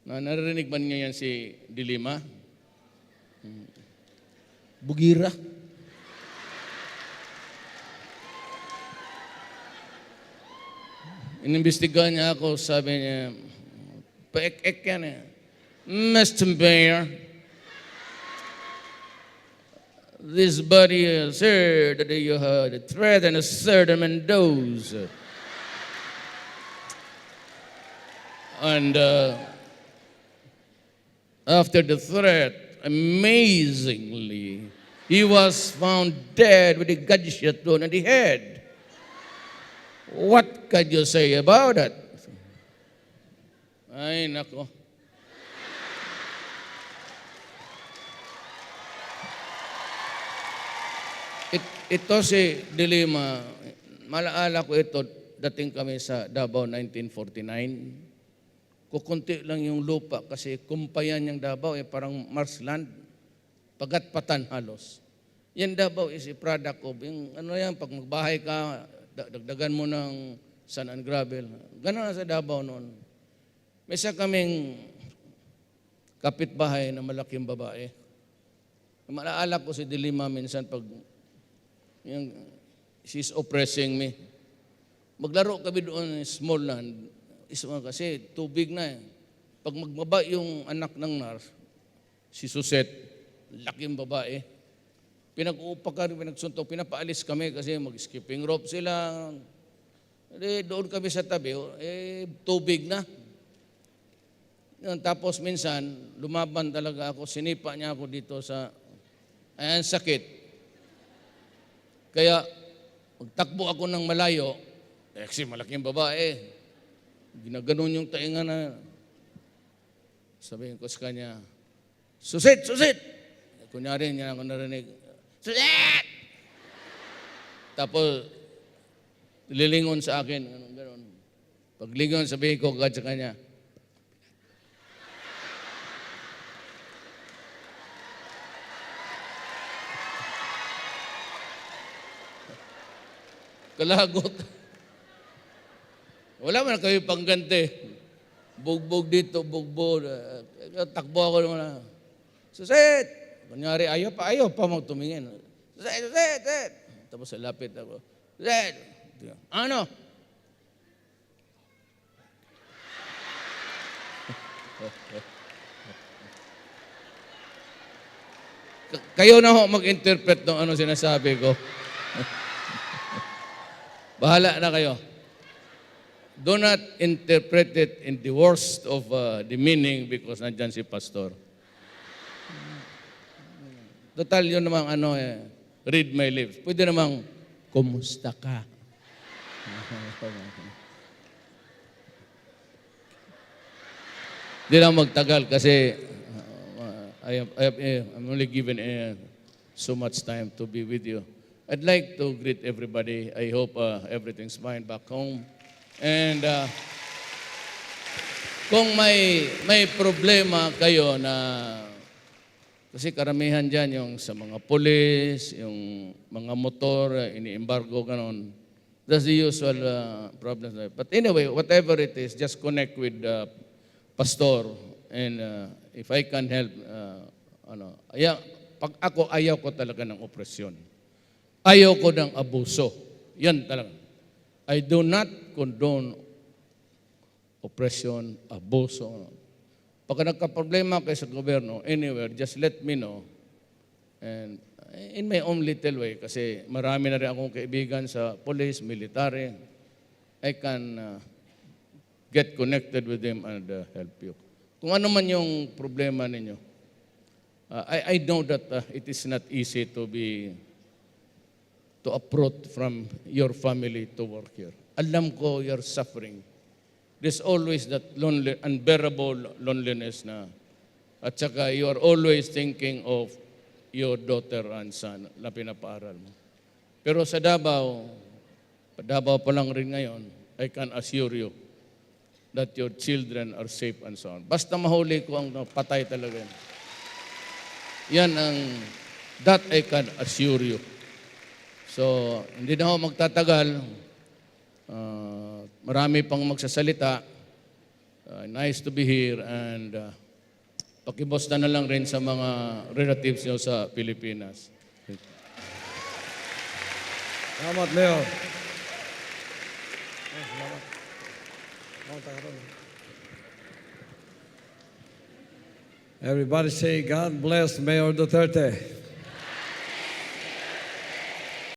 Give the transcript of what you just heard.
Naririnig ba niyo yan si Dilima? Bugira. Inimbestigahan niya ako, sabi niya, paek-ek yan eh. Mr. Mayor, this body, sir, that you had threatened a certain Mendoza. And after the threat, amazingly, he was found dead with a gunshot wound on the head. What can you say about it? Ay, nako. Ito si Dilima, malaala ko ito, dating kami sa Davao 1949. Kukunti lang yung lupa kasi kumpayan yung Davao, parang marshland, pagat-patan halos. Yan Davao is a product of, yung, pag magbahay ka, dagdagan mo ng sand and gravel. Ganun na sa Davao noon. May isa kaming kapitbahay na malaking babae. Malaala ko si Dilima minsan pag she's oppressing me. Maglaro kami doon small land. Kasi tubig na eh. Pag magbaba yung anak ng nurse, si Suset, laking babae. Pinag-uupakan, pinagsuntok, pinapaalis kami kasi mag-skipping rope sila. Doon kami sa tabi, tubig na. Tapos minsan, lumaban talaga ako, sinipa niya ako dito sa, sakit. Kaya, magtakbo ako ng malayo, kasi malaking babae, ginaganon yung tainga na, sabihin ko sa kanya, Susit! Susit! Kunyari niya ako narinig, Susit! Tapos, lilingon sa akin, gano'n. Paglingon, sabihin ko agad sa kanya, kalagot. Wala man kayo pangganti. Bugbog dito, bugbog. Takbo ako naman. Susit! Kunyari, ayaw pa magtumingin. Susit! Susit! Susit! Tapos lapit ako. Susit! Ano? Kayo na ho mag-interpret ng ano sinasabi ko. Bahala na kayo. Do not interpret it in the worst of the meaning because nandyan si pastor. Total yun namang read my lips. Pwede namang, kumusta ka? Di lang magtagal kasi I'm only given so much time to be with you. I'd like to greet everybody. I hope everything's fine back home. And kung may problema kayo na, kasi karamihan dyan yung sa mga pulis, yung mga motor, ini-embargo, ganon. That's the usual problem. But anyway, whatever it is, just connect with the pastor. And if I can help, pag ako, ayaw ko talaga ng opresyon. Ayaw ko ng abuso. Yan talaga. I do not condone oppression, abuso. Pag nagka-problema kayo sa gobyerno, anywhere, just let me know. And in my own little way, kasi marami na rin akong kaibigan sa police, military, I can get connected with them and help you. Kung ano man yung problema ninyo, I know that it is not easy to uproot from your family to work here. Alam ko you're suffering. There's always that unbearable loneliness na, at saka you are always thinking of your daughter and son na pinapaaral mo. Pero sa Davao pa lang rin ngayon, I can assure you that your children are safe and sound. Basta mahuli ko ang patay talaga yan. Yan that I can assure you. So, hindi na ako magtatagal. Marami pang magsasalita. Nice to be here and pakimusta na lang rin sa mga relatives nyo sa Pilipinas. Salamat, Mayor. Everybody say, God bless Mayor Duterte.